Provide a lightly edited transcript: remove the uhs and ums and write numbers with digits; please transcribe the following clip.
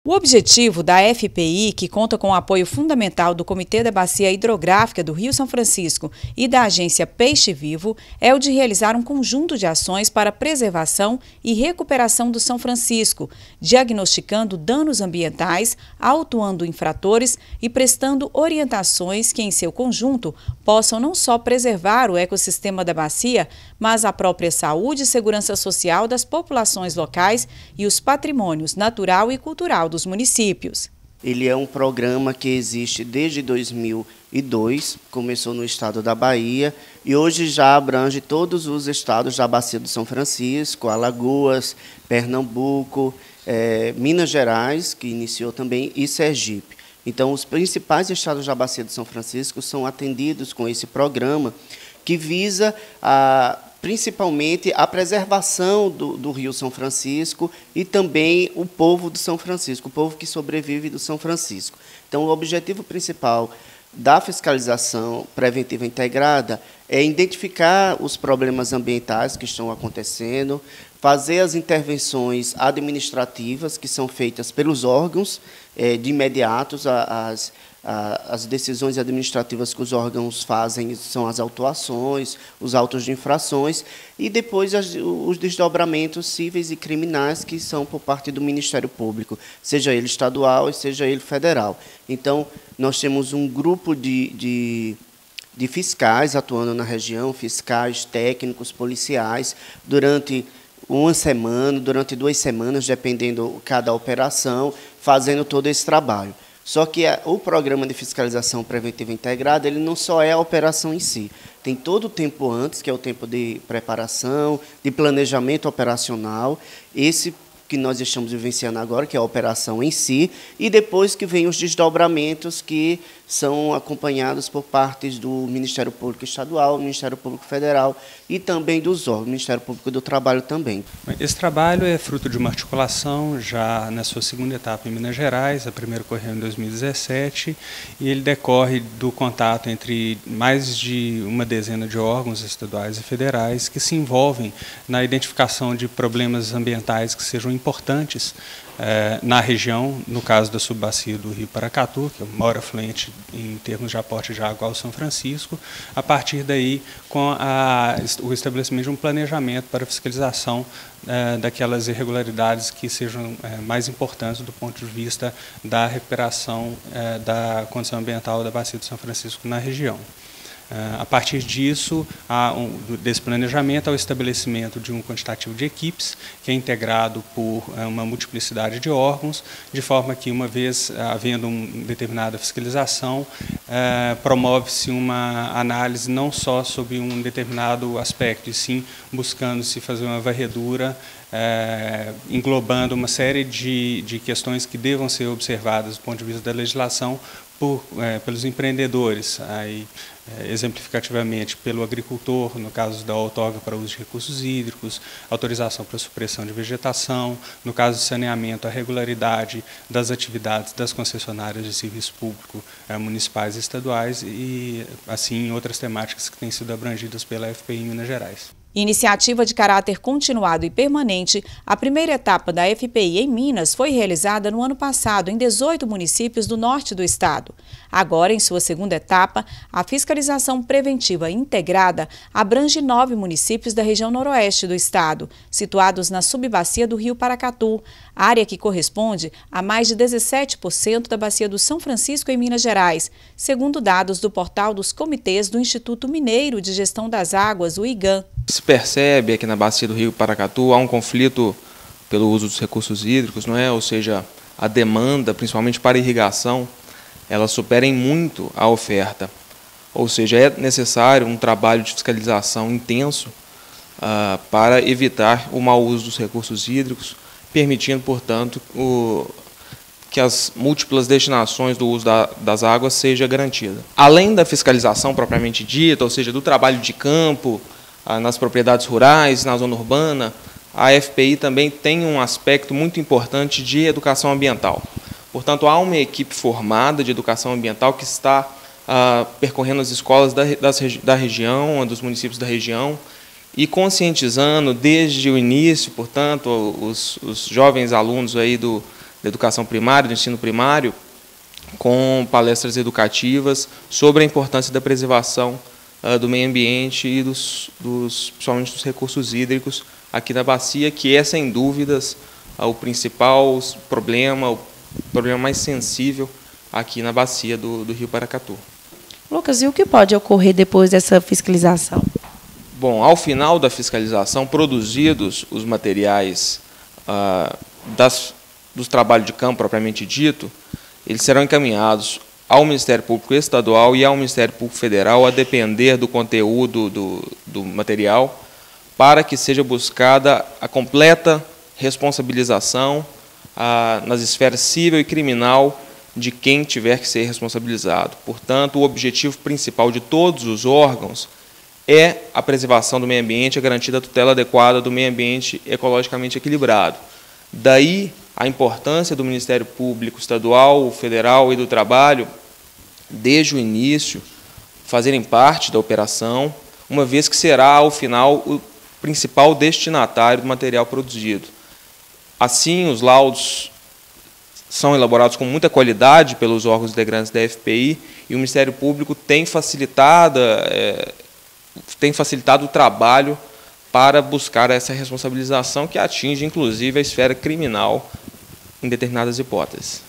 O objetivo da FPI, que conta com o apoio fundamental do Comitê da Bacia Hidrográfica do Rio São Francisco e da agência Peixe Vivo, é o de realizar um conjunto de ações para a preservação e recuperação do São Francisco, diagnosticando danos ambientais, autuando infratores e prestando orientações que, em seu conjunto, possam não só preservar o ecossistema da bacia, mas a própria saúde e segurança social das populações locais e os patrimônios natural e cultural dos municípios. Ele é um programa que existe desde 2002, começou no estado da Bahia e hoje já abrange todos os estados da Bacia do São Francisco, Alagoas, Pernambuco, Minas Gerais, que iniciou também, e Sergipe. Então, os principais estados da Bacia do São Francisco são atendidos com esse programa que visa principalmente a preservação do Rio São Francisco e também o povo do São Francisco, o povo que sobrevive do São Francisco. Então, o objetivo principal da fiscalização preventiva integrada é identificar os problemas ambientais que estão acontecendo, fazer as intervenções administrativas que são feitas pelos órgãos de imediato. As decisões administrativas que os órgãos fazem são as autuações, os autos de infrações e depois os desdobramentos cíveis e criminais que são por parte do Ministério Público, seja ele estadual e seja ele federal. Então, nós temos um grupo de fiscais atuando na região, fiscais, técnicos, policiais, durante uma semana, durante 2 semanas, dependendo cada operação, fazendo todo esse trabalho. Só que o programa de fiscalização preventiva integrada, ele não só é a operação em si. Tem todo o tempo antes, que é o tempo de preparação, de planejamento operacional, esse que nós estamos vivenciando agora, que é a operação em si, e depois que vem os desdobramentos que são acompanhados por partes do Ministério Público Estadual, Ministério Público Federal e também dos órgãos, Ministério Público do Trabalho também. Esse trabalho é fruto de uma articulação já na sua segunda etapa em Minas Gerais, a primeira ocorreu em 2017, e ele decorre do contato entre mais de uma dezena de órgãos estaduais e federais que se envolvem na identificação de problemas ambientais que sejam importantes na região, no caso da subbacia do Rio Paracatu, que é o maior afluente em termos de aporte de água ao São Francisco, a partir daí com o estabelecimento de um planejamento para a fiscalização daquelas irregularidades que sejam mais importantes do ponto de vista da recuperação da condição ambiental da bacia do São Francisco na região. A partir disso, desse planejamento, há o estabelecimento de um quantitativo de equipes, que é integrado por uma multiplicidade de órgãos, de forma que, uma vez havendo uma determinada fiscalização, promove-se uma análise não só sobre um determinado aspecto, e sim buscando-se fazer uma varredura, englobando uma série de questões que devam ser observadas do ponto de vista da legislação pelos empreendedores, exemplificativamente pelo agricultor, no caso da outorga para uso de recursos hídricos, autorização para supressão de vegetação, no caso de saneamento, a regularidade das atividades das concessionárias de serviço público municipais e estaduais e, assim, outras temáticas que têm sido abrangidas pela FPI em Minas Gerais. Iniciativa de caráter continuado e permanente, a primeira etapa da FPI em Minas foi realizada no ano passado em 18 municípios do norte do estado. Agora, em sua segunda etapa, a fiscalização preventiva integrada abrange 9 municípios da região noroeste do estado, situados na subbacia do Rio Paracatu, área que corresponde a mais de 17% da bacia do São Francisco em Minas Gerais, segundo dados do portal dos comitês do Instituto Mineiro de Gestão das Águas, o IGAM. Se percebe aqui na bacia do Rio Paracatu há um conflito pelo uso dos recursos hídricos, não é? Ou seja, a demanda, principalmente para irrigação, ela supera em muito a oferta. Ou seja, é necessário um trabalho de fiscalização intenso para evitar o mau uso dos recursos hídricos, permitindo, portanto, que as múltiplas destinações do uso das águas seja garantida. Além da fiscalização propriamente dita, ou seja, do trabalho de campo, nas propriedades rurais, na zona urbana, a FPI também tem um aspecto muito importante de educação ambiental. Portanto, há uma equipe formada de educação ambiental que está percorrendo as escolas da região, dos municípios da região, e conscientizando desde o início, portanto, os jovens alunos aí da educação primária, do ensino primário, com palestras educativas sobre a importância da preservação do meio ambiente e principalmente dos recursos hídricos aqui na bacia, que é, sem dúvidas, o principal problema, o problema mais sensível aqui na bacia do Rio Paracatu. Lucas, e o que pode ocorrer depois dessa fiscalização? Bom, ao final da fiscalização, produzidos os materiais dos trabalhos de campo propriamente dito, eles serão encaminhados ao Ministério Público Estadual e ao Ministério Público Federal, a depender do conteúdo do material, para que seja buscada a completa responsabilização nas esferas civil e criminal de quem tiver que ser responsabilizado. Portanto, o objetivo principal de todos os órgãos é a preservação do meio ambiente, a garantia da tutela adequada do meio ambiente ecologicamente equilibrado. Daí a importância do Ministério Público Estadual, Federal e do Trabalho, desde o início, fazerem parte da operação, uma vez que será, ao final, o principal destinatário do material produzido. Assim, os laudos são elaborados com muita qualidade pelos órgãos integrantes da FPI e o Ministério Público tem facilitado o trabalho para buscar essa responsabilização que atinge, inclusive, a esfera criminal em determinadas hipóteses.